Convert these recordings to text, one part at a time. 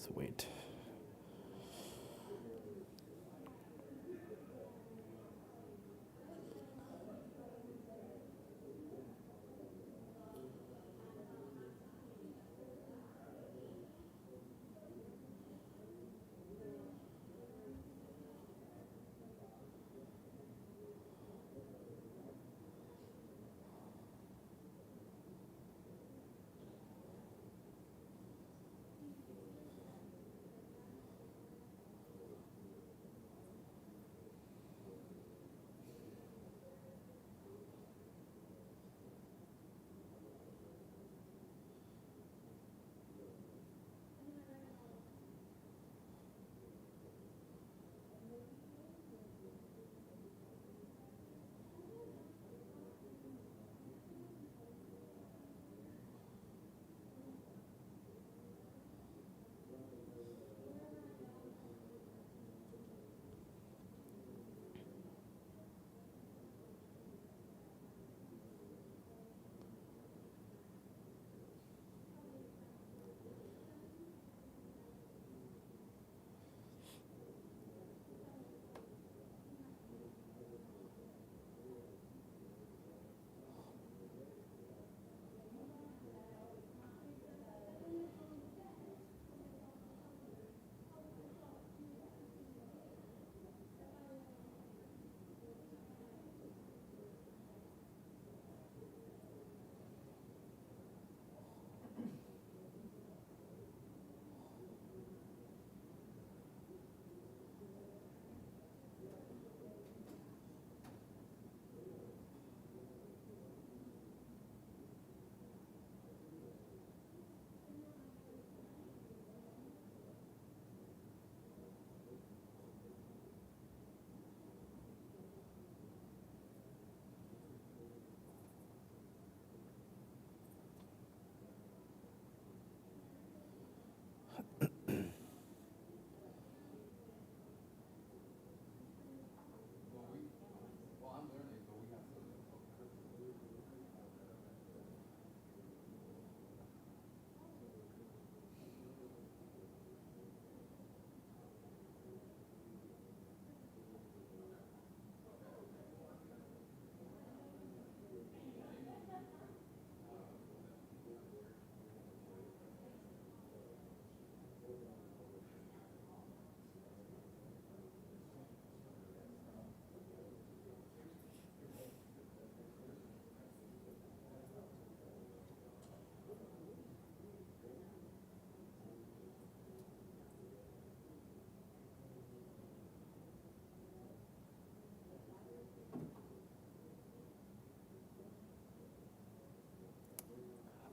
Let's wait.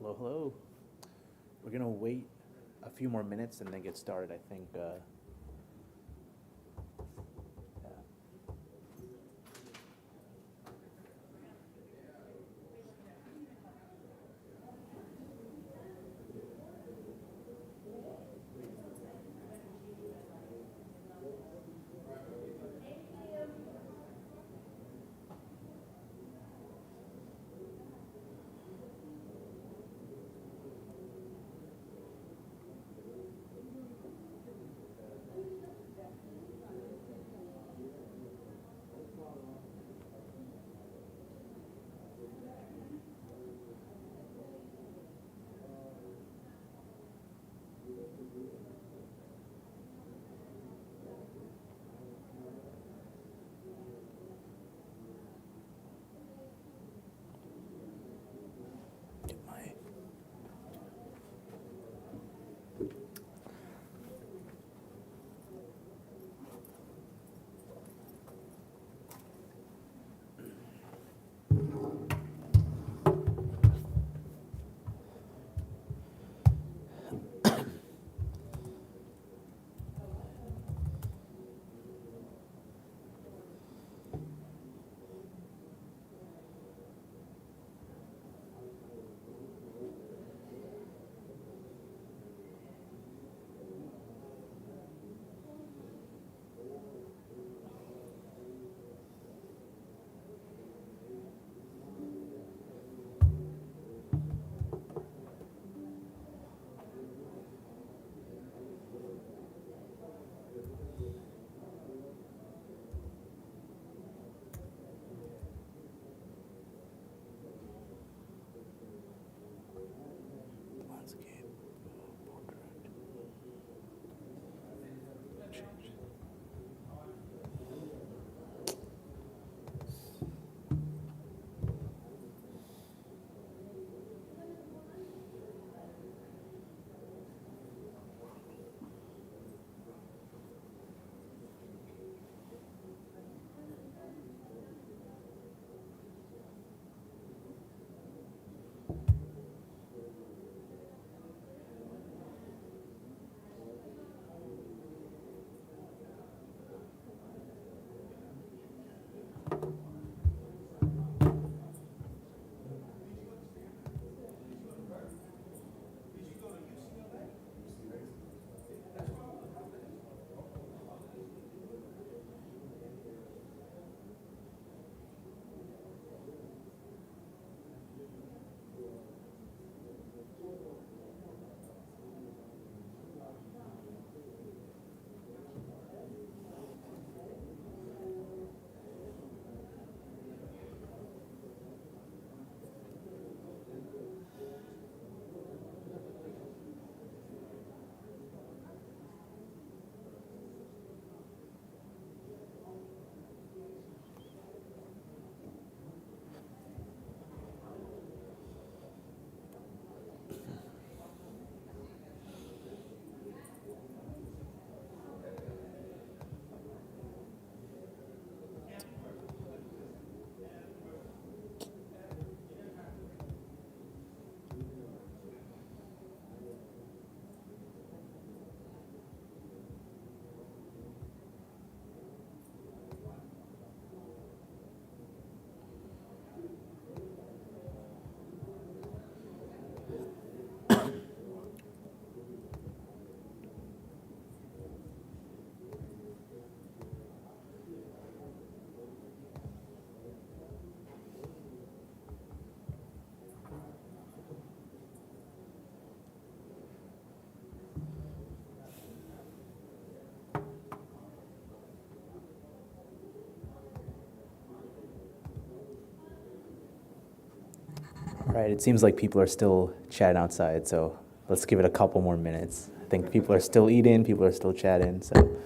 Hello, hello. We're gonna wait a few more minutes and then get started, I think. Yeah. All right, it seems like people are still chatting outside, so let's give it a couple more minutes. I think people are still eating, people are still chatting, so.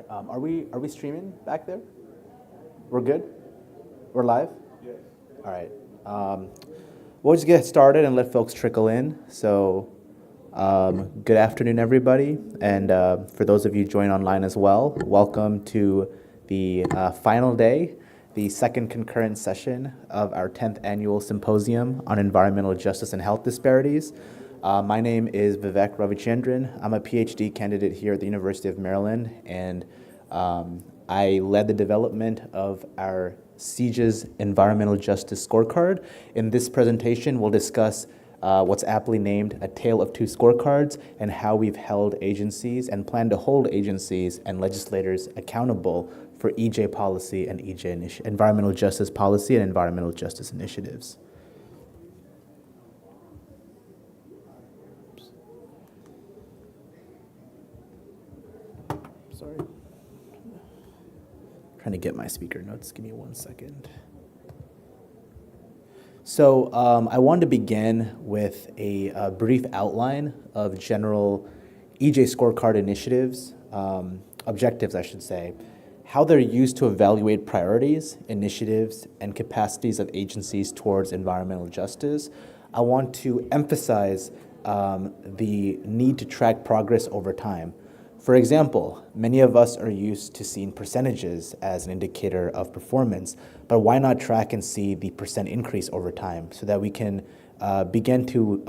All right, are we streaming back there? We're good? We're live? Yes. All right. We'll just get started and let folks trickle in. So, good afternoon, everybody. And for those of you joining online as well, welcome to the final day, the second concurrent session of our 10th annual symposium on environmental justice and health disparities. My name is Vivek Ravichandran. I'm a PhD candidate here at the University of Maryland, and I led the development of our CEEJH's Environmental Justice Scorecard. In this presentation, we'll discuss what's aptly named A Tale of Two Scorecards and how we've held agencies and plan to hold agencies and legislators accountable for EJ policy and environmental justice policy and environmental justice initiatives. Sorry. Trying to get my speaker notes. Give me 1 second. So I wanted to begin with a brief outline of general EJ scorecard initiatives, objectives, I should say, how they're used to evaluate priorities, initiatives, and capacities of agencies towards environmental justice. I want to emphasize the need to track progress over time. For example, many of us are used to seeing percentages as an indicator of performance, but why not track and see the percent increase over time so that we can begin to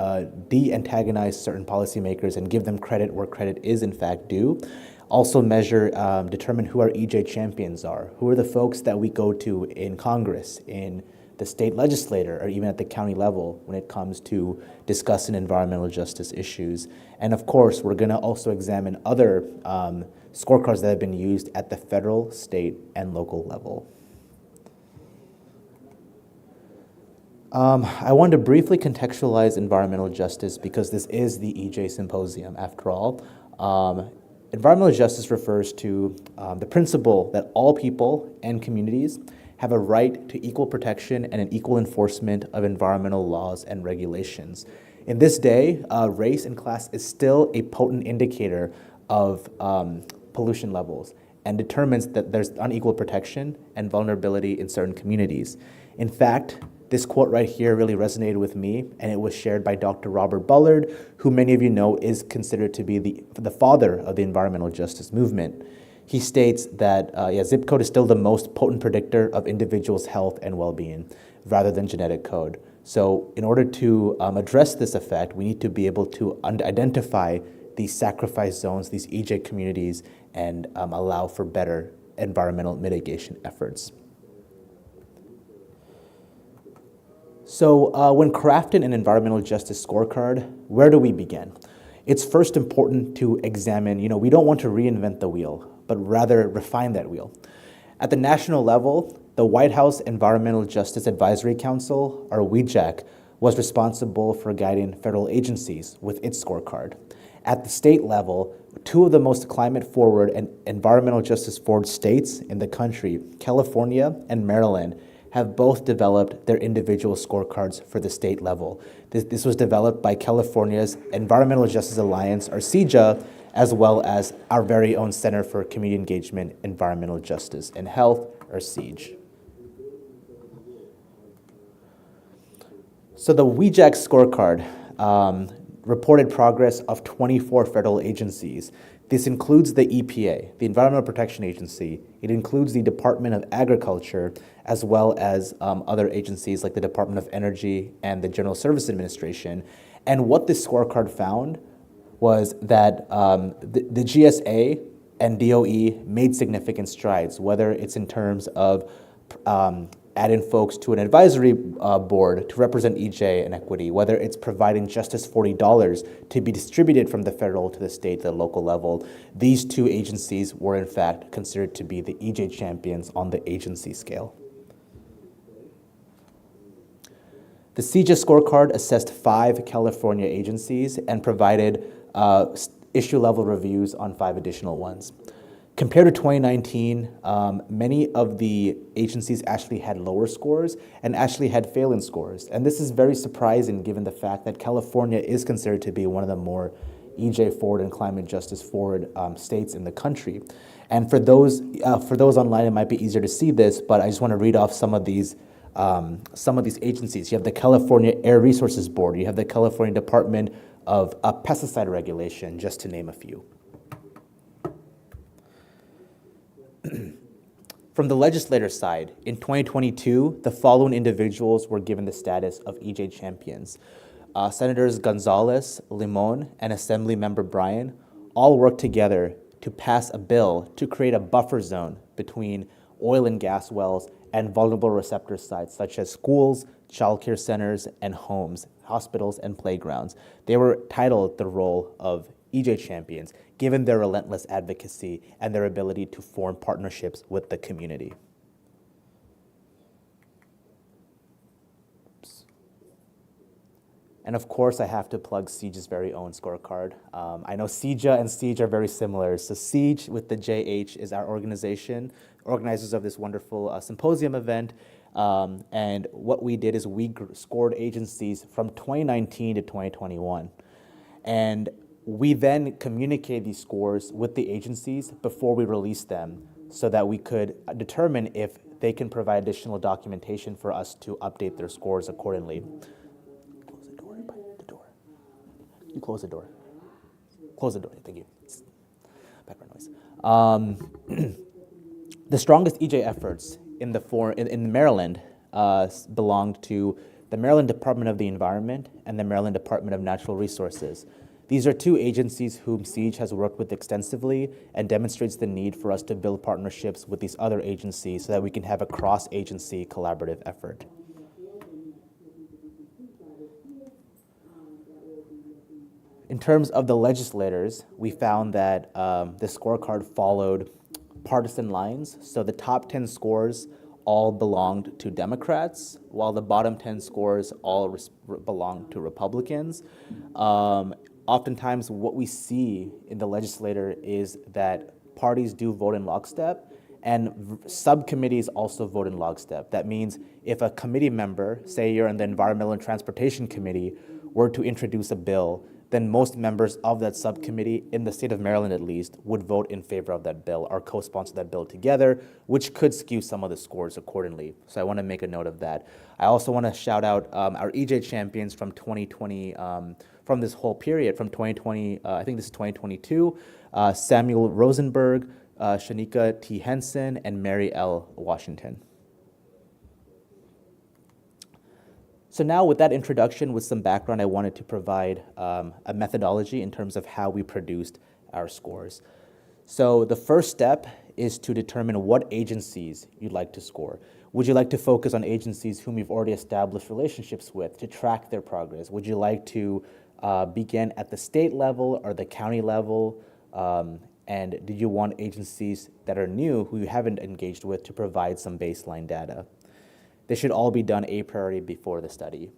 de-antagonize certain policymakers and give them credit where credit is in fact due. Also measure, determine who our EJ champions are, who are the folks that we go to in Congress, in the state legislator, or even at the county level when it comes to discussing environmental justice issues. And of course, we're gonna also examine other scorecards that have been used at the federal, state, and local level. I wanted to briefly contextualize environmental justice because this is the EJ Symposium after all. Environmental justice refers to the principle that all people and communities have a right to equal protection and an equal enforcement of environmental laws and regulations. In this day, race and class is still a potent indicator of pollution levels and determines that there's unequal protection and vulnerability in certain communities. In fact, this quote right here really resonated with me, and it was shared by Dr. Robert Bullard, who many of you know is considered to be the father of the environmental justice movement. He states that zip code is still the most potent predictor of individuals' health and well-being, rather than genetic code. So in order to address this effect, we need to be able to identify these sacrifice zones, these EJ communities, and allow for better environmental mitigation efforts. So when crafting an environmental justice scorecard, where do we begin? It's first important to examine, we don't want to reinvent the wheel, but rather refine that wheel. At the national level, the White House Environmental Justice Advisory Council, or WEJAC, was responsible for guiding federal agencies with its scorecard. At the state level, two of the most climate-forward and environmental justice-forward states in the country, California and Maryland, have both developed their individual scorecards for the state level. This was developed by California's Environmental Justice Alliance, or CEEJH, as well as our very own Center for Community Engagement, Environmental Justice, and Health, or CEEJH. So the CEEJH scorecard reported progress of 24 federal agencies. This includes the EPA, the Environmental Protection Agency. It includes the Department of Agriculture, as well as other agencies like the Department of Energy and the General Services Administration. And what this scorecard found was that the GSA and DOE made significant strides, whether it's in terms of adding folks to an advisory board to represent EJ and equity, whether it's providing Justice $40 to be distributed from the federal to the state to the local level. These two agencies were in fact considered to be the EJ champions on the agency scale. The CEEJH scorecard assessed 5 California agencies and provided issue-level reviews on 5 additional ones. Compared to 2019, many of the agencies actually had lower scores and actually had failing scores. And this is very surprising given the fact that California is considered to be one of the more EJ forward and climate justice forward states in the country. And for those online, it might be easier to see this, but I just want to read off some of these agencies. You have the California Air Resources Board, you have the California Department of Pesticide Regulation, just to name a few. From the legislator side, in 2022, the following individuals were given the status of EJ champions. Senators Gonzalez, Limon, and Assemblymember Bryan all worked together to pass a bill to create a buffer zone between oil and gas wells and vulnerable receptor sites such as schools, childcare centers, and homes, hospitals, and playgrounds. They were titled the role of EJ champions, given their relentless advocacy and their ability to form partnerships with the community. And of course, I have to plug CEEJH's very own scorecard. I know CEEJH and CEEJH are very similar. So CEEJH with the JH is our organization, organizers of this wonderful symposium event. And what we did is we scored agencies from 2019 to 2021. And we then communicate these scores with the agencies before we release them so that we could determine if they can provide additional documentation for us to update their scores accordingly. Close the door, the door. You close the door. Close the door, thank you. Background noise. The strongest EJ efforts in Maryland belonged to the Maryland Department of the Environment and the Maryland Department of Natural Resources. These are two agencies whom CEEJH has worked with extensively and demonstrates the need for us to build partnerships with these other agencies so that we can have a cross-agency collaborative effort. In terms of the legislators, we found that the scorecard followed partisan lines. So the top 10 scores all belonged to Democrats, while the bottom 10 scores all belonged to Republicans. Oftentimes, what we see in the legislator is that parties do vote in lockstep, and subcommittees also vote in lockstep. That means if a committee member, say you're in the Environmental and Transportation Committee, were to introduce a bill, then most members of that subcommittee, in the state of Maryland at least, would vote in favor of that bill or co-sponsor that bill together, which could skew some of the scores accordingly. So I want to make a note of that. I also want to shout out our EJ champions from 2020, from this whole period, from 2020, I think this is 2022, Samuel Rosenberg, Shanika T. Henson, and Mary L. Washington. So now with that introduction, with some background, I wanted to provide a methodology in terms of how we produced our scores. So the first step is to determine what agencies you'd like to score. Would you like to focus on agencies whom you've already established relationships with to track their progress? Would you like to begin at the state level or the county level? And do you want agencies that are new who you haven't engaged with to provide some baseline data? They should all be done a priori before the study.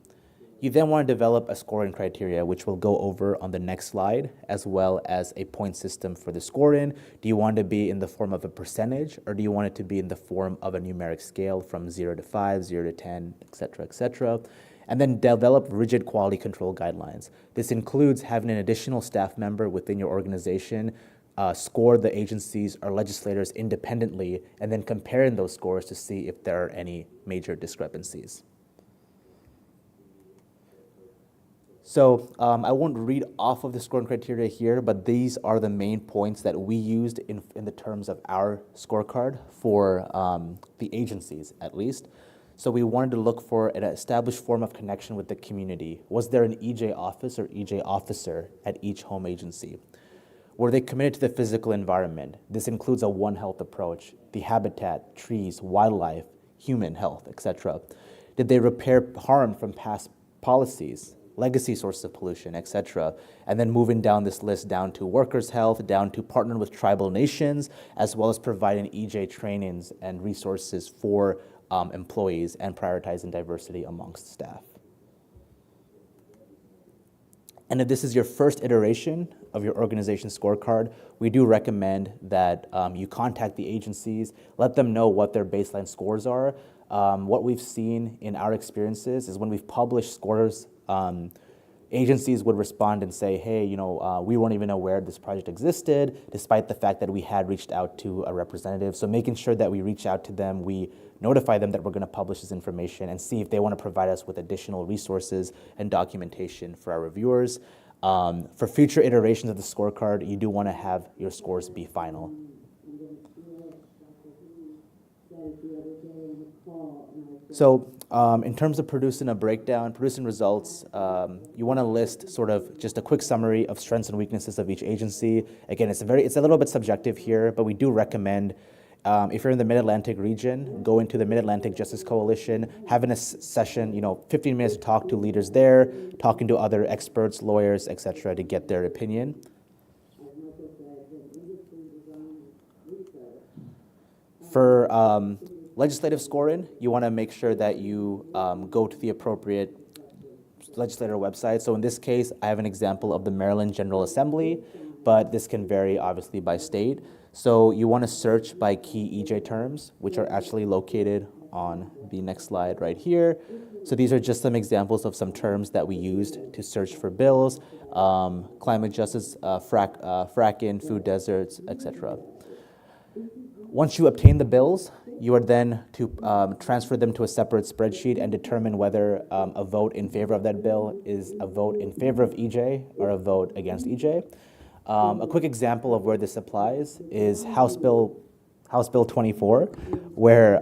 You then want to develop a scoring criteria, which we'll go over on the next slide, as well as a point system for the scoring. Do you want it to be in the form of a percentage, or do you want it to be in the form of a numeric scale from 0 to 5, 0 to 10, et cetera, et cetera? And then develop rigid quality control guidelines. This includes having an additional staff member within your organization score the agencies or legislators independently, and then comparing those scores to see if there are any major discrepancies. So I won't read off of the scoring criteria here, but these are the main points that we used in the terms of our scorecard for the agencies, at least. So we wanted to look for an established form of connection with the community. Was there an EJ office or EJ officer at each home agency? Were they committed to the physical environment? This includes a One Health approach, the habitat, trees, wildlife, human health, etc. Did they repair harm from past policies, legacy sources of pollution, etc.? And then moving down this list down to workers' health, down to partnering with tribal nations, as well as providing EJ trainings and resources for employees and prioritizing diversity amongst staff. And if this is your first iteration of your organization scorecard, we do recommend that you contact the agencies, let them know what their baseline scores are. What we've seen in our experiences is when we've published scores, agencies would respond and say, hey, we weren't even aware this project existed, despite the fact that we had reached out to a representative. So making sure that we reach out to them, we notify them that we're going to publish this information and see if they want to provide us with additional resources and documentation for our reviewers. For future iterations of the scorecard, you do want to have your scores be final. So in terms of producing a breakdown, producing results, you want to list sort of just a quick summary of strengths and weaknesses of each agency. Again, it's a little bit subjective here, but we do recommend if you're in the Mid-Atlantic region, go into the Mid-Atlantic Justice Coalition, having a session, 15 minutes to talk to leaders there, talking to other experts, lawyers, et cetera, to get their opinion. For legislative scoring, you want to make sure that you go to the appropriate legislator website. So in this case, I have an example of the Maryland General Assembly, but this can vary obviously by state. So you want to search by key EJ terms, which are actually located on the next slide right here. So these are just some examples of some terms that we used to search for bills, climate justice, fracking, food deserts, etc. Once you obtain the bills, you are then to transfer them to a separate spreadsheet and determine whether a vote in favor of that bill is a vote in favor of EJ or a vote against EJ. A quick example of where this applies is House Bill 24, where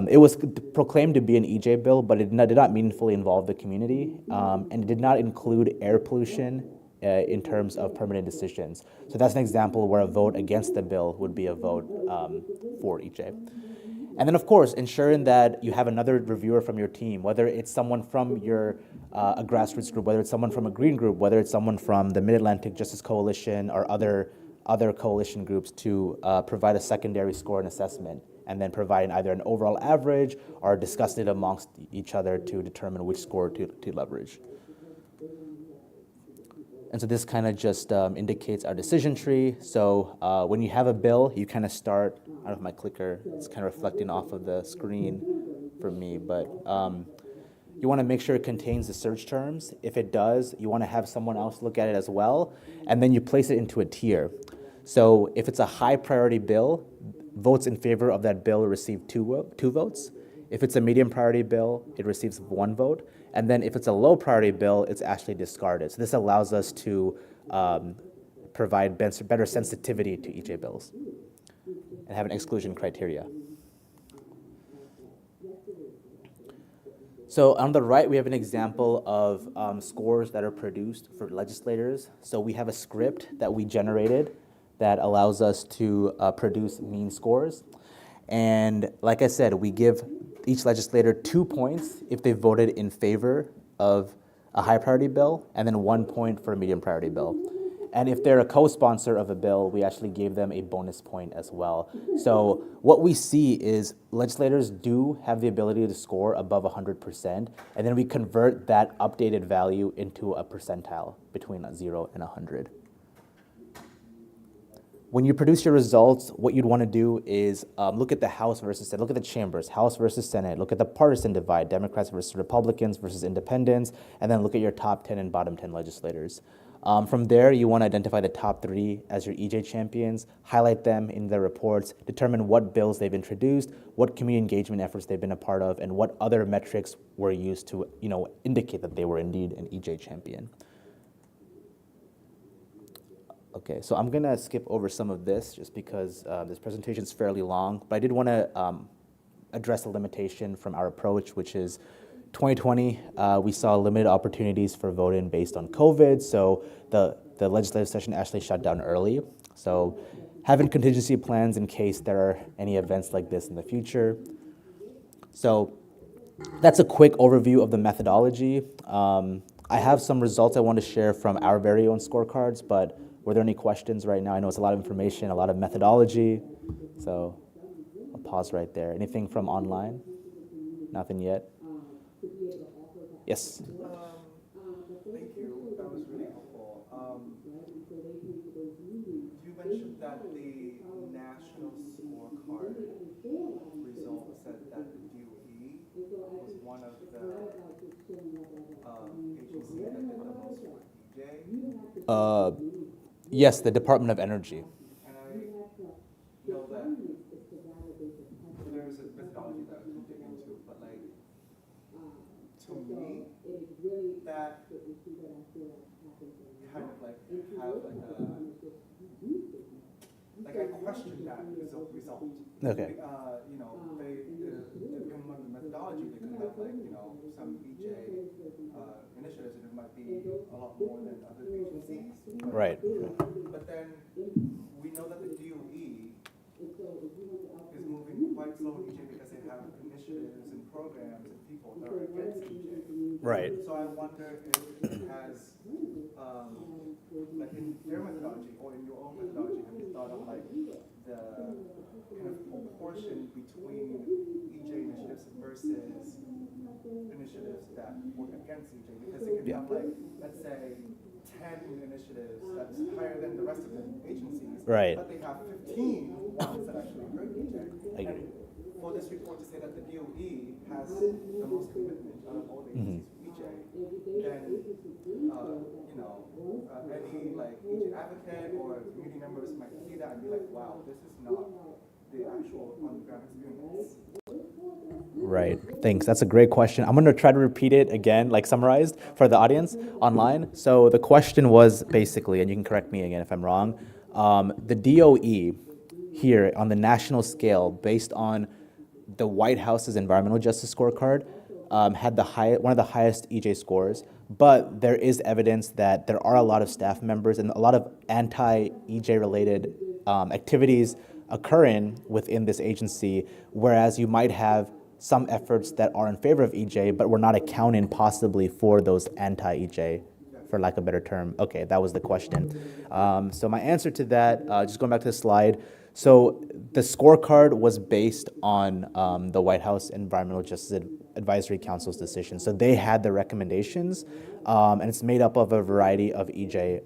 it was proclaimed to be an EJ bill, but it did not meaningfully involve the community, and it did not include air pollution in terms of permanent decisions. So that's an example where a vote against the bill would be a vote for EJ. And then, of course, ensuring that you have another reviewer from your team, whether it's someone from a grassroots group, whether it's someone from a green group, whether it's someone from the Mid-Atlantic Justice Coalition or other coalition groups, to provide a secondary score and assessment, and then providing either an overall average or discussing it amongst each other to determine which score to leverage. And so this kind of just indicates our decision tree. So when you have a bill, you kind of start, I don't know if my clicker is kind of reflecting off of the screen for me, but you want to make sure it contains the search terms. If it does, you want to have someone else look at it as well, and then you place it into a tier. So if it's a high priority bill, votes in favor of that bill receive two votes. If it's a medium priority bill, it receives 1 vote. And then if it's a low priority bill, it's actually discarded. So this allows us to provide better sensitivity to EJ bills and have an exclusion criteria. So on the right, we have an example of scores that are produced for legislators. So we have a script that we generated that allows us to produce mean scores. And like I said, we give each legislator 2 points if they voted in favor of a high priority bill, and then 1 point for a medium priority bill. And if they're a co-sponsor of a bill, we actually gave them a bonus point as well. So what we see is legislators do have the ability to score above 100%, and then we convert that updated value into a percentile between 0 and 100. When you produce your results, what you'd want to do is look at the House versus Senate, look at the chambers, House versus Senate, look at the partisan divide, Democrats versus Republicans versus independents, and then look at your top 10 and bottom 10 legislators. From there, you want to identify the top 3 as your EJ champions, highlight them in their reports, determine what bills they've introduced, what community engagement efforts they've been a part of, and what other metrics were used to indicate that they were indeed an EJ champion. Okay, so I'm gonna skip over some of this just because this presentation is fairly long, but I did want to address a limitation from our approach, which is 2020, we saw limited opportunities for voting based on COVID, so the legislative session actually shut down early. So having contingency plans in case there are any events like this in the future. So that's a quick overview of the methodology. I have some results I want to share from our very own scorecards, but were there any questions right now? I know it's a lot of information, a lot of methodology, so I'll pause right there. Anything from online? Nothing yet? Yes? Thank you. That was really helpful. You mentioned that the national scorecard result said that the DOE was one of the agencies that did the most for EJ. Yes, the Department of Energy. And I know that there's a methodology that we can dig into, but like, to me, that kind of like have like I question that result. Okay. Depending on the methodology, they could have some EJ initiatives, and it might be a lot more than other agencies. Right. But then we know that the DOE is moving quite slow in EJ because they have initiatives and programs and people that are against EJ. Right. So I wonder if it has, like in their methodology or in your own methodology, have you thought of like the kind of proportion between EJ initiatives versus initiatives that work against EJ? Because they can have like, let's say, 10 initiatives that's higher than the rest of the agencies, right, but they have 15 ones that actually hurt EJ. I agree. And for this report to say that the DOE has the most commitment out of all the agencies for EJ, then any like EJ advocate or community members might see that and be like, wow, this is not the actual on-the-ground experience. Right, thanks. That's a great question. I'm gonna try to repeat it again, like summarized for the audience online. So the question was basically, and you can correct me again if I'm wrong, the DOE here on the national scale, based on the White House's environmental justice scorecard, had one of the highest EJ scores, but there is evidence that there are a lot of staff members and a lot of anti-EJ related activities occurring within this agency, whereas you might have some efforts that are in favor of EJ, but we're not accounting possibly for those anti-EJ, for lack of a better term. Okay, that was the question. So my answer to that, just going back to the slide, so the scorecard was based on the White House Environmental Justice Advisory Council's decision. So they had the recommendations, and it's made up of a variety of EJ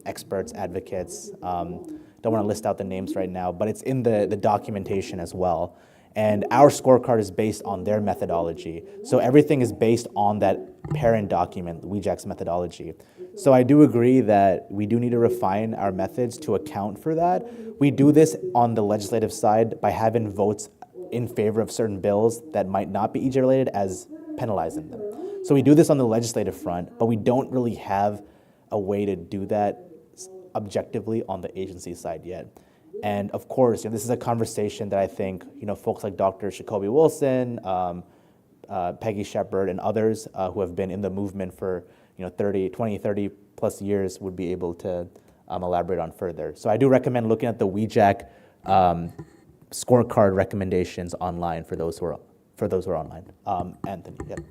experts, advocates. Don't want to list out the names right now, but it's in the documentation as well. And our scorecard is based on their methodology. So everything is based on that parent document, WEJAC's methodology. So I do agree that we do need to refine our methods to account for that. We do this on the legislative side by having votes in favor of certain bills that might not be EJ related as penalizing them. So we do this on the legislative front, but we don't really have a way to do that objectively on the agency side yet. And of course, this is a conversation that I think folks like Dr. Jacoby Wilson, Peggy Shepard, and others who have been in the movement for 20, 30 plus years would be able to elaborate on further. So I do recommend looking at the WEJAC scorecard recommendations online for those who are online. Anthony, yep. 2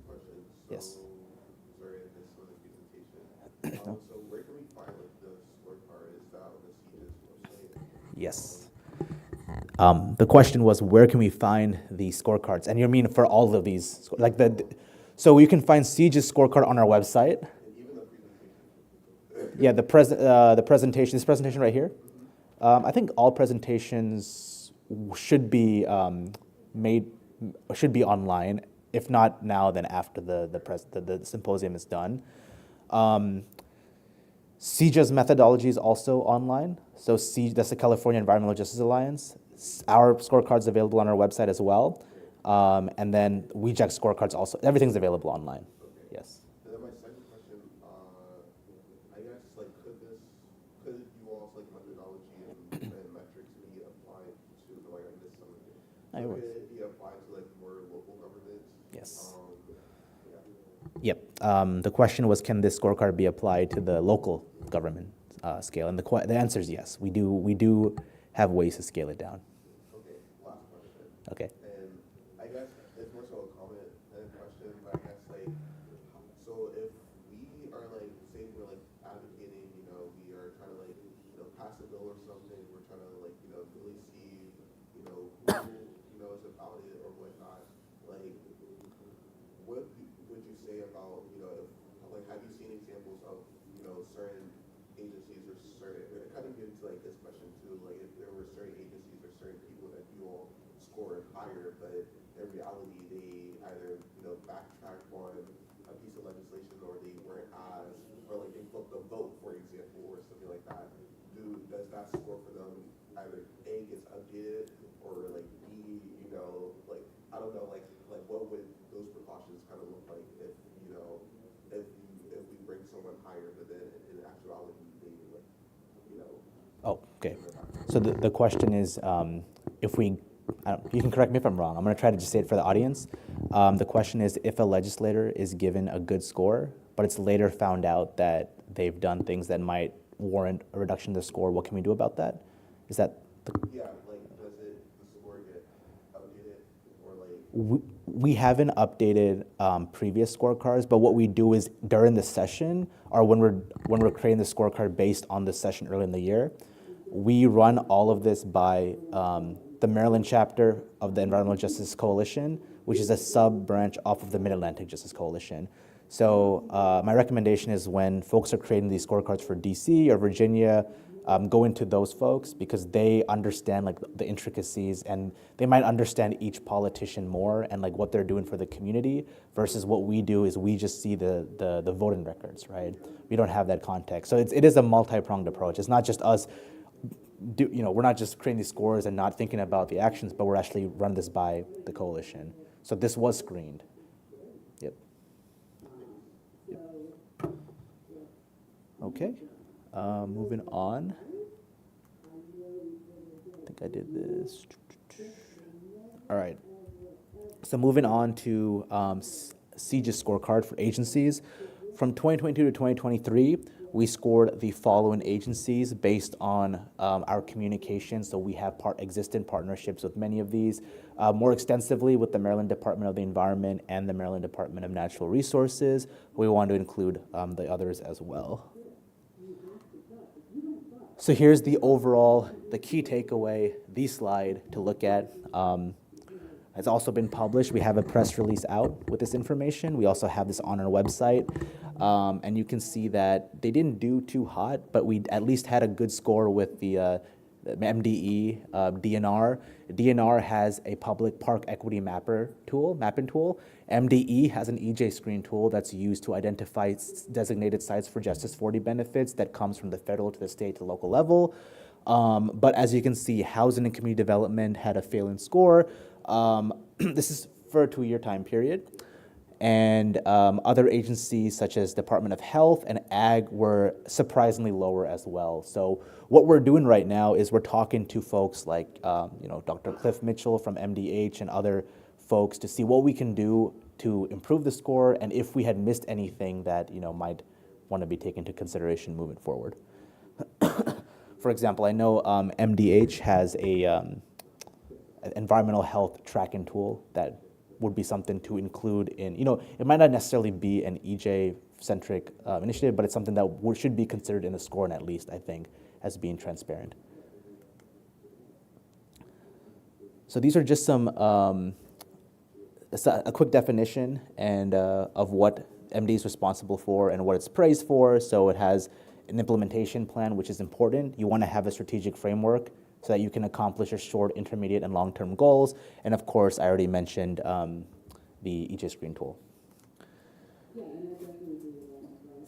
questions. Yes. Sorry, I missed on the presentation. So where can we find like the scorecard? Is that on the CEEJH website? Yes. The question was, where can we find the scorecards? And you mean for all of these, like so you can find CEEJH's scorecard on our website. And even the presentation. Yeah, the presentation, this presentation right here. I think all presentations should be should be online. If not now, then after the symposium is done. CEEJH's methodology is also online. So that's the California Environmental Justice Alliance. Our scorecards available on our website as well. And then CEEJH scorecards also, everything's available online. Yes. And then my second question, I guess like could you all's like methodology and metrics be applied to like I missed some of it? Could it be applied to like more local governments? Yes. Yeah. Yep. The question was, can this scorecard be applied to the local government scale? And the answer is yes. We do have ways to scale it down. Okay. Last question. Okay. And I guess it's more so a comment than a question, but I guess like, so if we are like, say we're like advocating, we are trying to like, pass a bill or something, we're trying to like, really see, who, is about it or whatnot, like, what would you say about, if, like, have you seen examples of, certain agencies or certain, it kind of gets into like this question too, like if there were certain agencies or certain people that you all scored higher, but in reality they either, backtracked on a piece of legislation or they weren't as, or like they flipped a vote, for example, or something like that. Does that score for them either A, gets updated, or like B, like, I don't know, like what would those precautions kind of look like if, if we bring someone higher, but then in actuality they like, Oh, okay. So the question is, if we, you can correct me if I'm wrong. I'm going to try to just say it for the audience. The question is, if a legislator is given a good score, but it's later found out that they've done things that might warrant a reduction in the score, what can we do about that? Is that the... Yeah, like does the score get updated or like... We haven't updated previous scorecards, but what we do is during the session, or when we're creating the scorecard based on the session early in the year, we run all of this by the Maryland chapter of the Environmental Justice Coalition, which is a sub-branch off of the Mid-Atlantic Justice Coalition. So my recommendation is when folks are creating these scorecards for DC or Virginia, go into those folks because they understand like the intricacies and they might understand each politician more and like what they're doing for the community versus what we do is we just see the voting records, right? We don't have that context. So it is a multi-pronged approach. It's not just us, we're not just creating these scores and not thinking about the actions, but we're actually run this by the coalition. So this was screened. Yep. Okay. Moving on. I think I did this. All right. So moving on to CEEJH scorecard for agencies. From 2022 to 2023, we scored the following agencies based on our communication. So we have existing partnerships with many of these, more extensively with the Maryland Department of the Environment and the Maryland Department of Natural Resources. We want to include the others as well. So here's the key takeaway, the slide to look at. It's also been published. We have a press release out with this information. We also have this on our website. And you can see that they didn't do too hot, but we at least had a good score with the MDE, DNR. DNR has a public park equity mapping tool. MDE has an EJ screen tool that's used to identify designated sites for Justice 40 benefits that comes from the federal to the state to the local level. But as you can see, housing and community development had a failing score. This is for a 2-year time period. And other agencies such as Department of Health and Ag were surprisingly lower as well. So what we're doing right now is we're talking to folks like Dr. Cliff Mitchell from MDH and other folks to see what we can do to improve the score and if we had missed anything that might want to be taken into consideration moving forward. For example, I know MDH has a an environmental health tracking tool that would be something to include in, it might not necessarily be an EJ centric initiative, but it's something that should be considered in the score, and at least, I think, as being transparent. So these are just some, a quick definition and of what MD is responsible for and what it's praised for. So it has an implementation plan, which is important. You want to have a strategic framework so that you can accomplish your short, intermediate, and long-term goals. And of course, I already mentioned the EJ Screen tool.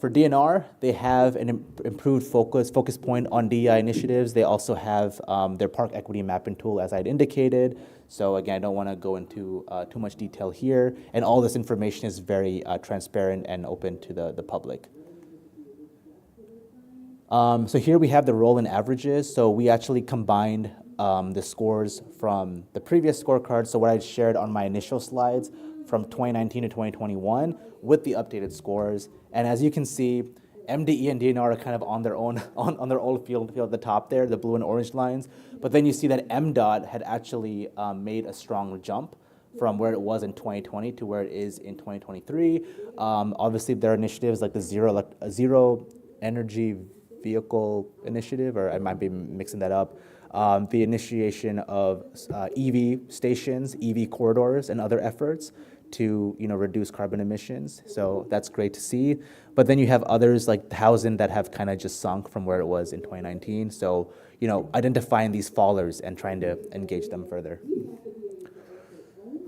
For DNR, they have an improved focus point on DEI initiatives. They also have their park equity mapping tool, as I'd indicated. So again, I don't want to go into too much detail here. And all this information is very transparent and open to the public. So here we have the roll and averages. So we actually combined the scores from the previous scorecard. So what I shared on my initial slides from 2019 to 2021 with the updated scores. And as you can see, MDE and DNR are kind of on their own on their own field at the top there, the blue and orange lines. But then you see that MDOT had actually made a strong jump from where it was in 2020 to where it is in 2023. Obviously, there are initiatives like the zero energy vehicle initiative, or I might be mixing that up. The initiation of EV stations, EV corridors, and other efforts to reduce carbon emissions. So that's great to see. But then you have others like housing that have kind of just sunk from where it was in 2019. So identifying these fallers and trying to engage them further.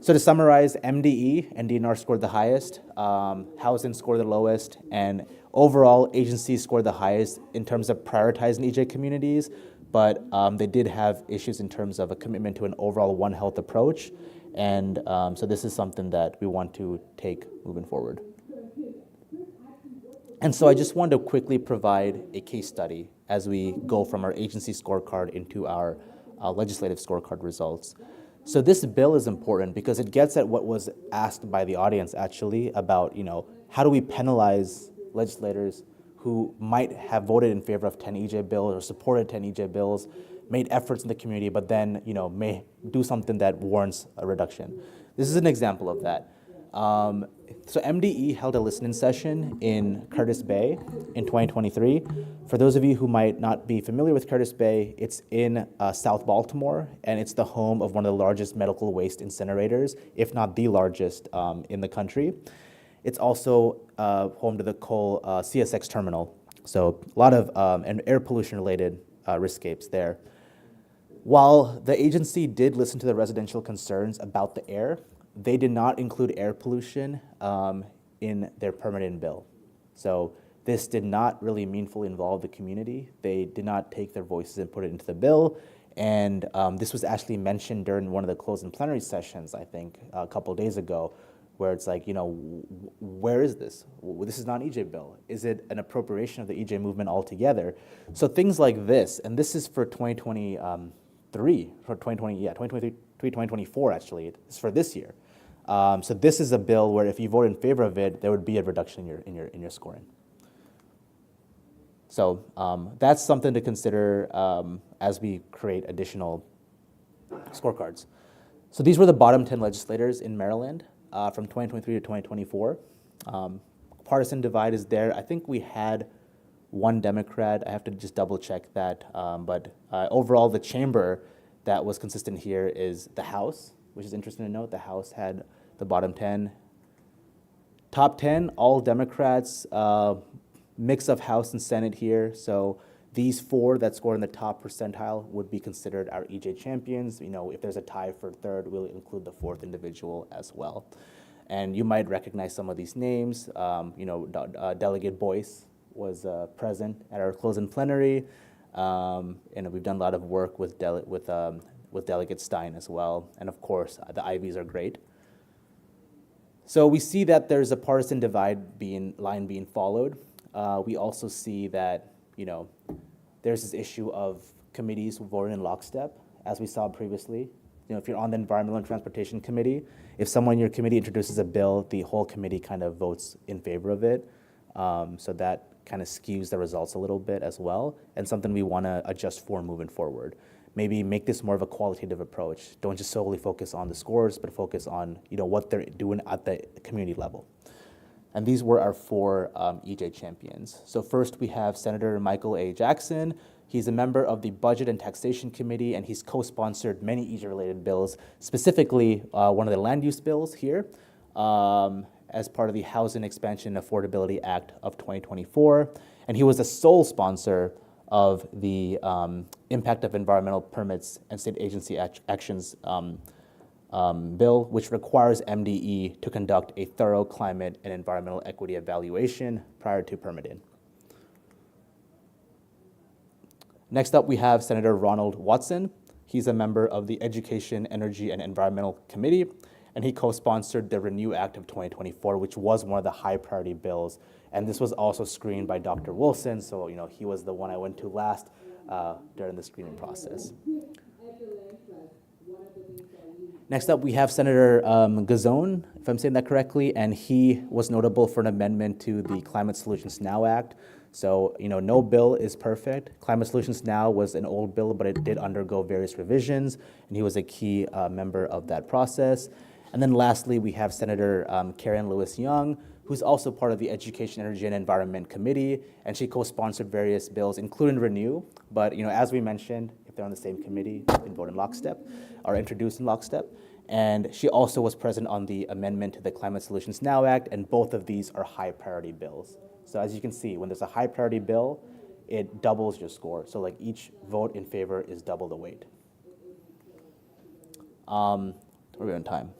So to summarize, MDE and DNR scored the highest, housing scored the lowest, and overall agencies scored the highest in terms of prioritizing EJ communities. But they did have issues in terms of a commitment to an overall One Health approach. And so this is something that we want to take moving forward. And so I just wanted to quickly provide a case study as we go from our agency scorecard into our legislative scorecard results. So this bill is important because it gets at what was asked by the audience actually about, how do we penalize legislators who might have voted in favor of 10 EJ bills or supported 10 EJ bills, made efforts in the community, but then may do something that warrants a reduction. This is an example of that. So MDE held a listening session in Curtis Bay in 2023. For those of you who might not be familiar with Curtis Bay, it's in South Baltimore, and it's the home of one of the largest medical waste incinerators, if not the largest in the country. It's also home to the coal CSX terminal. So a lot of and air pollution related riskscapes there. While the agency did listen to the residential concerns about the air, they did not include air pollution in their permanent bill. So this did not really meaningfully involve the community. They did not take their voices and put it into the bill. And this was actually mentioned during one of the closed and plenary sessions, I think, a couple of days ago, where it's like, where is this? This is not an EJ bill. Is it an appropriation of the EJ movement altogether? So things like this, and this is for 2024 actually, it's for this year. So this is a bill where if you vote in favor of it, there would be a reduction in your scoring. So that's something to consider as we create additional scorecards. So these were the bottom 10 legislators in Maryland from 2023 to 2024. Partisan divide is there. I think we had one Democrat. I have to just double check that. But overall, the chamber that was consistent here is the House, which is interesting to note. The House had the bottom 10. Top 10, all Democrats, mix of House and Senate here. So these four that scored in the top percentile would be considered our EJ champions. If there's a tie for third, we'll include the fourth individual as well. And you might recognize some of these names. Delegate Boyce was present at our closing plenary. And we've done a lot of work with Delegate Stein as well. And of course, the Ivies are great. So we see that there's a partisan divide line being followed. We also see that there's this issue of committees voting in lockstep, as we saw previously. If you're on the Environmental and Transportation Committee, if someone in your committee introduces a bill, the whole committee kind of votes in favor of it. So that kind of skews the results a little bit as well, and something we want to adjust for moving forward. Maybe make this more of a qualitative approach. Don't just solely focus on the scores, but focus on what they're doing at the community level. And these were our four EJ champions. So first we have Senator Michael A. Jackson. He's a member of the Budget and Taxation Committee, and he's co-sponsored many EJ-related bills, specifically one of the land use bills here, as part of the Housing Expansion and Affordability Act of 2024. And he was the sole sponsor of the Impact of Environmental Permits and State Agency Actions bill, which requires MDE to conduct a thorough climate and environmental equity evaluation prior to permitting. Next up, we have Senator Ronald Watson. He's a member of the Education, Energy, and Environmental Committee, and he co-sponsored the Renew Act of 2024, which was one of the high priority bills. And this was also screened by Dr. Wilson, so he was the one I went to last during the screening process. Next up, we have Senator Gazone, if I'm saying that correctly, and he was notable for an amendment to the Climate Solutions Now Act. So, no bill is perfect. Climate Solutions Now was an old bill, but it did undergo various revisions, and he was a key member of that process. And then lastly, we have Senator Karen Lewis Young, who's also part of the Education, Energy, and Environment Committee, and she co-sponsored various bills, including Renew. But as we mentioned, if they're on the same committee, they can vote in lockstep, or introduce in lockstep. And she also was present on the amendment to the Climate Solutions Now Act, and both of these are high priority bills. So as you can see, when there's a high priority bill, it doubles your score. So like each vote in favor is double the weight. We're on time.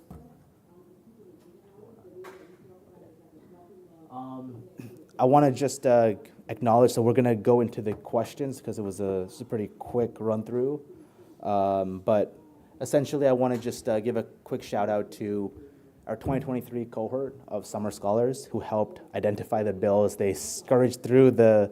I want to just acknowledge, so we're going to go into the questions because it was a pretty quick run through. But essentially, I want to just give a quick shout out to our 2023 cohort of summer scholars who helped identify the bills. They scurried through the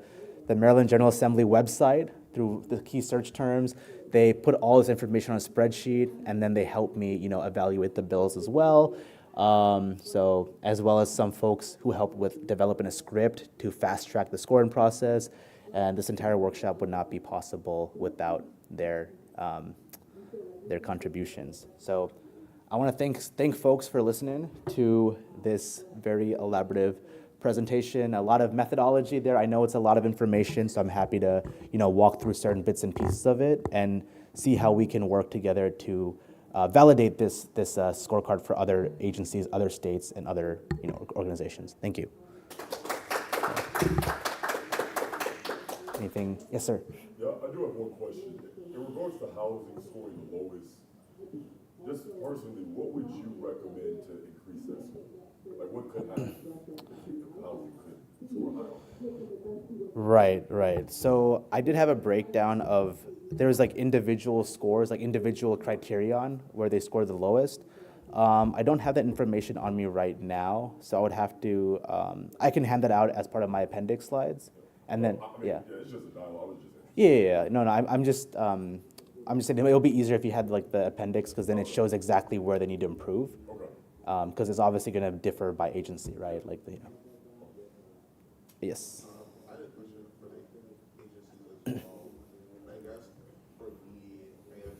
Maryland General Assembly website through the key search terms. They put all this information on a spreadsheet, and then they helped me, evaluate the bills as well. So as well as some folks who helped with developing a script to fast track the scoring process. And this entire workshop would not be possible without their contributions. So I want to thank folks for listening to this very elaborative presentation. A lot of methodology there. I know it's a lot of information, so I'm happy to walk through certain bits and pieces of it and see how we can work together to validate this scorecard for other agencies, other states, and other organizations. Thank you. Anything? Yes, sir. Yeah, I do have one question. In regards to housing scoring the lowest, just personally, what would you recommend to increase that score? Like, what could happen if housing could score higher? Right. So I did have a breakdown of, there was like individual scores, like individual criterion where they scored the lowest. I don't have that information on me right now, so I would have to, I can hand that out as part of my appendix slides. And then, yeah. Yeah, it's just a dialogue. I was just Yeah. No, I'm just saying it'll be easier if you had like the appendix, because then it shows exactly where they need to improve. Okay. Because it's obviously going to differ by agency, right? Like, Yes. I had a question for the agencies as well. I guess for me, again,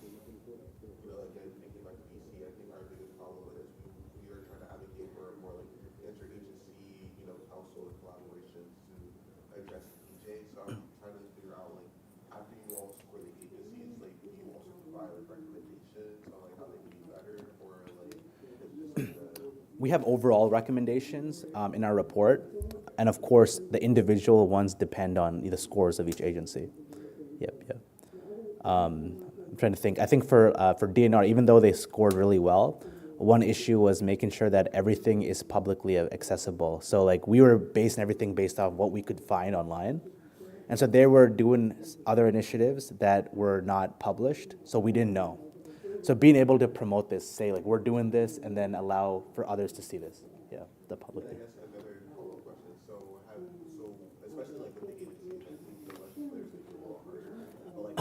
thinking like DC, I think our biggest problem is we are trying to advocate for more like interagency, council and collaboration to address EJ. So I'm trying to figure out like after you all score the agencies, like do you also provide like recommendations on like how they can be better, or like is just We have overall recommendations in our report. And of course, the individual ones depend on the scores of each agency. Yep. I'm trying to think. I think for DNR, even though they scored really well, one issue was making sure that everything is publicly accessible. So like we were basing everything based off what we could find online. And so they were doing other initiatives that were not published, so we didn't know. So being able to promote this, say like we're doing this, and then allow for others to see this. Yeah, the public. I guess another follow-up question. So especially like with the agencies, I think the legislators are a little harder. But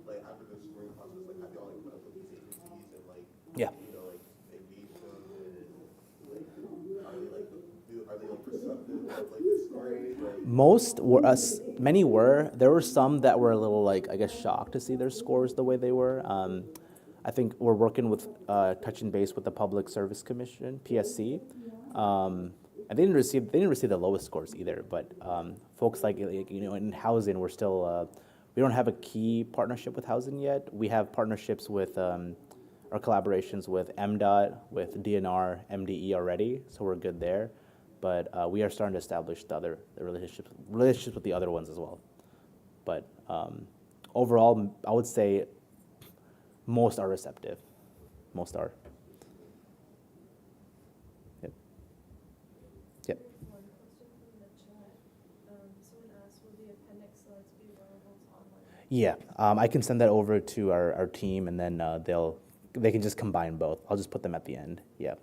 like after the scoring process, like have y'all like met up with these agencies and like Yeah. like engage them and like are they like receptive of like the scoring? Like, Most were many were. There were some that were a little like I guess shocked to see their scores the way they were. I think we're working with touching base with the Public Service Commission (PSC), And they didn't receive the lowest scores either, but folks like, in housing, we're still, we don't have a key partnership with housing yet. We have partnerships with, our collaborations with MDOT, with DNR, MDE already, so we're good there. But we are starting to establish the relationships with the other ones as well. But overall, I would say most are receptive. Most are. Yep. Yep. One question from the chat. Someone asked, will the appendix slides be available online? Yeah, I can send that over to our team, and then they can just combine both. I'll just put them at the end. Yeah.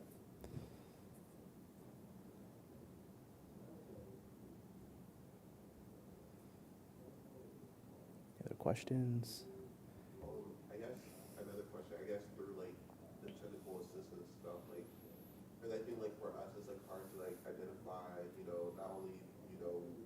Other questions? I guess another question, I guess through like the technical assistance stuff, like, because I think like for us it's like hard to like identify, not only,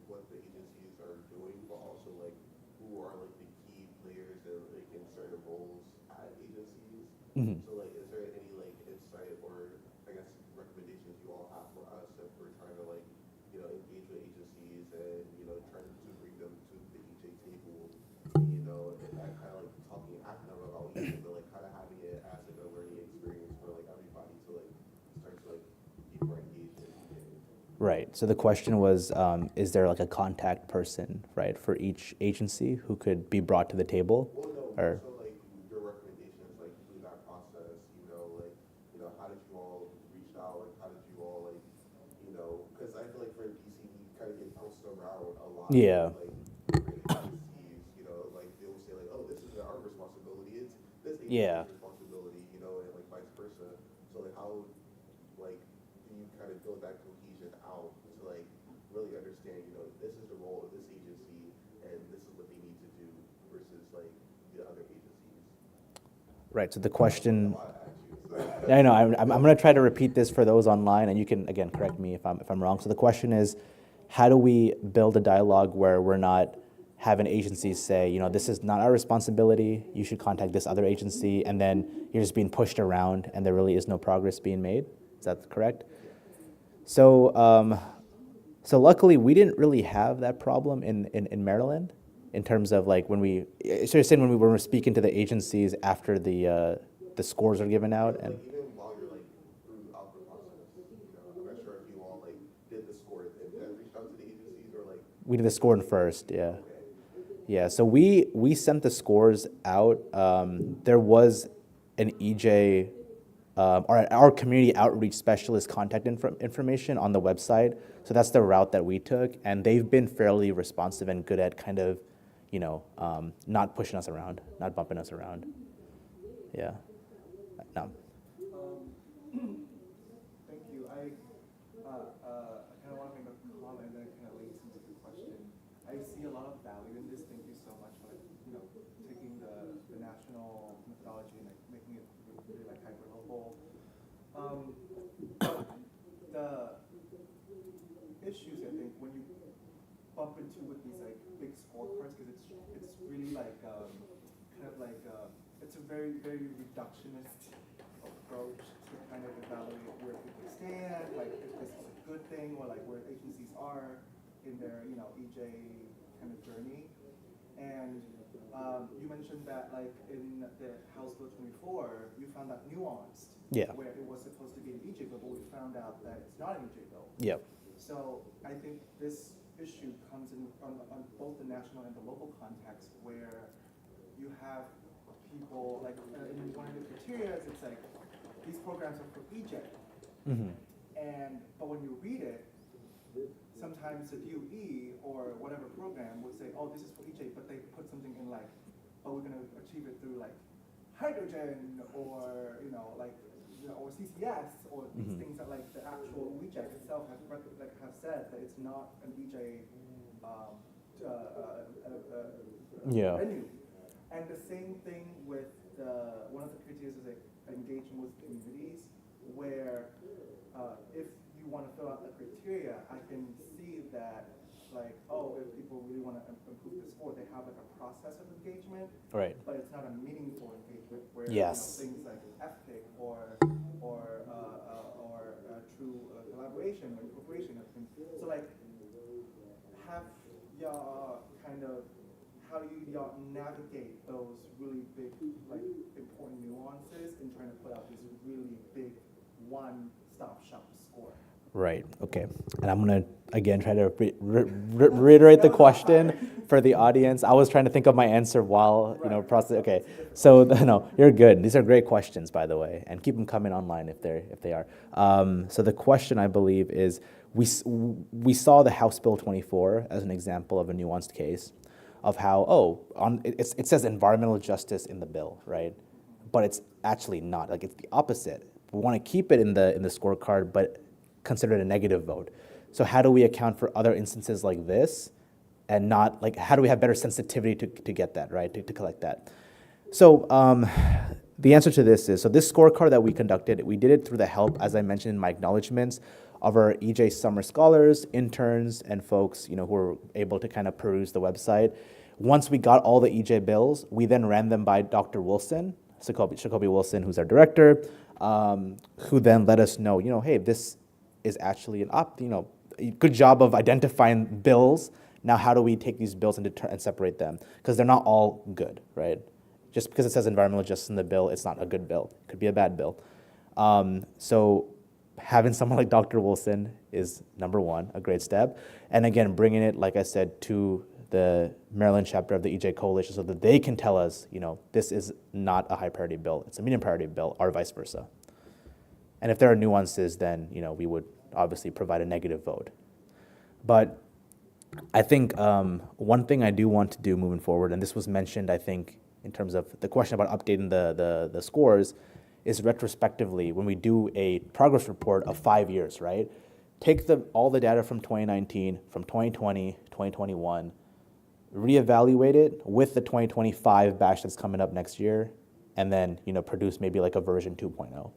what the agencies are doing, but also like who are like the key players that like in certain roles at agencies. Mhm. So like, is there any like insight or I guess recommendations you all have for us if we're trying to like, engage with agencies and, trying to bring them to the EJ table, and that kind of like talking at them about EJ, but like kind of having it as like a learning experience for like everybody to like start to like be more engaged in EJ. Right. So the question was, is there like a contact person, right, for each agency who could be brought to the table? Well, no, Or so like your recommendations, like through that process, like, how did you all reach out? Like, how did you all like, because I feel like for DC, we kind of get bounced around a lot. Yeah. Like, different agencies, like they will say like, oh, this is our responsibility. It's this agency's Yeah. responsibility, and like vice versa. So like, how, like, do you kind of build that cohesion out to like really understand, this is the role of this agency and this is what they need to do versus like the other agencies? right. So the question. A lot of actions. I know. I'm going to try to repeat this for those online, and you can again correct me if I'm wrong. So the question is, how do we build a dialogue where we're not having agencies say, this is not our responsibility. You should contact this other agency, and then you're just being pushed around, and there really is no progress being made. Is that correct? So, so luckily we didn't really have that problem in Maryland, in terms of like when we, so you're saying when we were speaking to the agencies after the scores are given out, and Like even while you're like throughout the process, I'm not sure if you all like did the score and then reached out to the agencies or like. we did the scoring first, yeah. Okay. Yeah, so we sent the scores out. There was an EJ, our community outreach specialist contact information on the website. So that's the route that we took, and they've been fairly responsive and good at kind of, not pushing us around, not bumping us around. Yeah. No. Thank you. I kind of want to make a comment that kind of leads into the question. I see a lot of value in this. Thank you so much for taking the national methodology and like making it really like hyper local. The issues I think when you bump into with these like big scorecards, because it's really like kind of like it's a very reductionist approach to kind of evaluate where people stand, like if this is a good thing or like where agencies are in their EJ kind of journey. And you mentioned that like in the House Bill 24, you found that nuanced, Yeah. where it was supposed to be an EJ bill, but we found out that it's not an EJ bill. Yep. So I think this issue comes in on both the national and the local context, where you have people like in one of the criteria, it's like these programs are for EJ, Mm-hmm. but when you read it, sometimes the DOE or whatever program would say, oh, this is for EJ, but they put something in like, oh, we're going to achieve it through like hydrogen or or CCS or these things that like the actual WeCheck itself have said that it's not an EJ Yeah. venue. And the same thing with one of the criteria is like engaging with communities, where if you want to fill out the criteria, I can see that like, oh, if people really want to improve the sport, they have like a process of engagement, Right. but it's not a meaningful engagement where Yes. things like ethic or true collaboration corporation or incorporation and everything. So like, have y'all kind of, how do y'all navigate those really big, like important nuances in trying to put out this really big one-stop shop score? Right, okay. And I'm gonna, again, try to reiterate the question for the audience. I was trying to think of my answer while, process, okay. So, no, you're good. These are great questions, by the way, and keep them coming online if they are. So the question, I believe, is, we saw the House Bill 24 as an example of a nuanced case of how, it says environmental justice in the bill, right? But it's actually not, like it's the opposite. We wanna keep it in the scorecard, but consider it a negative vote. So how do we account for other instances like this and not, like, how do we have better sensitivity to get that, right, to collect that? So the answer to this is, so this scorecard that we conducted, we did it through the help, as I mentioned in my acknowledgements, of our EJ summer scholars, interns, and folks, who were able to kind of peruse the website. Once we got all the EJ bills, we then ran them by Dr. Wilson, Jacoby Wilson, who's our director, who then let us know, hey, this is actually good job of identifying bills. Now, how do we take these bills and separate them? Because they're not all good, right? Just because it says environmental justice in the bill, it's not a good bill. It could be a bad bill. So having someone like Dr. Wilson is number one, a great step. And again, bringing it, like I said, to the Maryland chapter of the EJ Coalition so that they can tell us, this is not a high priority bill, it's a medium priority bill, or vice versa. And if there are nuances, then we would obviously provide a negative vote. But I think one thing I do want to do moving forward, and this was mentioned, I think, in terms of the question about updating the scores, is retrospectively, when we do a progress report of 5 years, right? Take all the data from 2019, from 2020, 2021, reevaluate it with the 2025 batch that's coming up next year, and then produce maybe like a version 2.0.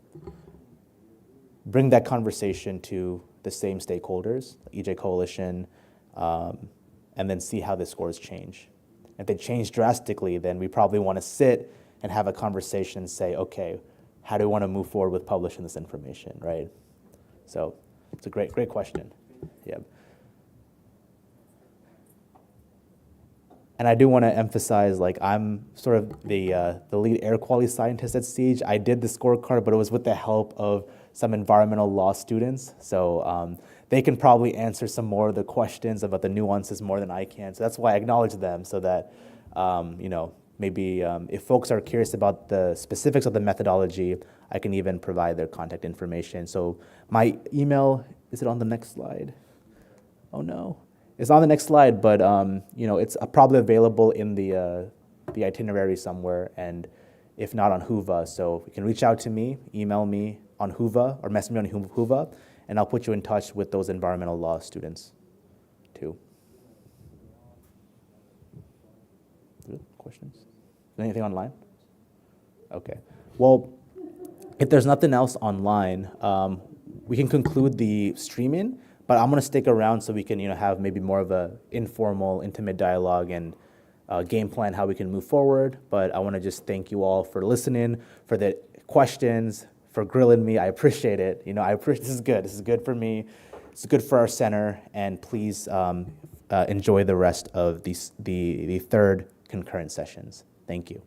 Bring that conversation to the same stakeholders, EJ Coalition, and then see how the scores change. If they change drastically, then we probably want to sit and have a conversation and say, okay, how do we want to move forward with publishing this information, right? So it's a great question. Yeah. And I do want to emphasize, like, I'm sort of the lead air quality scientist at CEEJH. I did the scorecard, but it was with the help of some environmental law students. So they can probably answer some more of the questions about the nuances more than I can. So that's why I acknowledge them, so that, maybe if folks are curious about the specifics of the methodology, I can even provide their contact information. So my email, is it on the next slide? Oh no. It's on the next slide, but it's probably available in the itinerary somewhere, and if not, on Whova. So you can reach out to me, email me on Whova, or message me on Whova, and I'll put you in touch with those environmental law students too. Good. Questions? Anything online? Okay. Well, if there's nothing else online, we can conclude the streaming. But I'm gonna stick around so we can, have maybe more of a informal, intimate dialogue and game plan how we can move forward. But I want to just thank you all for listening, for the questions, for grilling me. I appreciate it. This is good. This is good for me. It's good for our center. And please enjoy the rest of the third concurrent sessions. Thank you.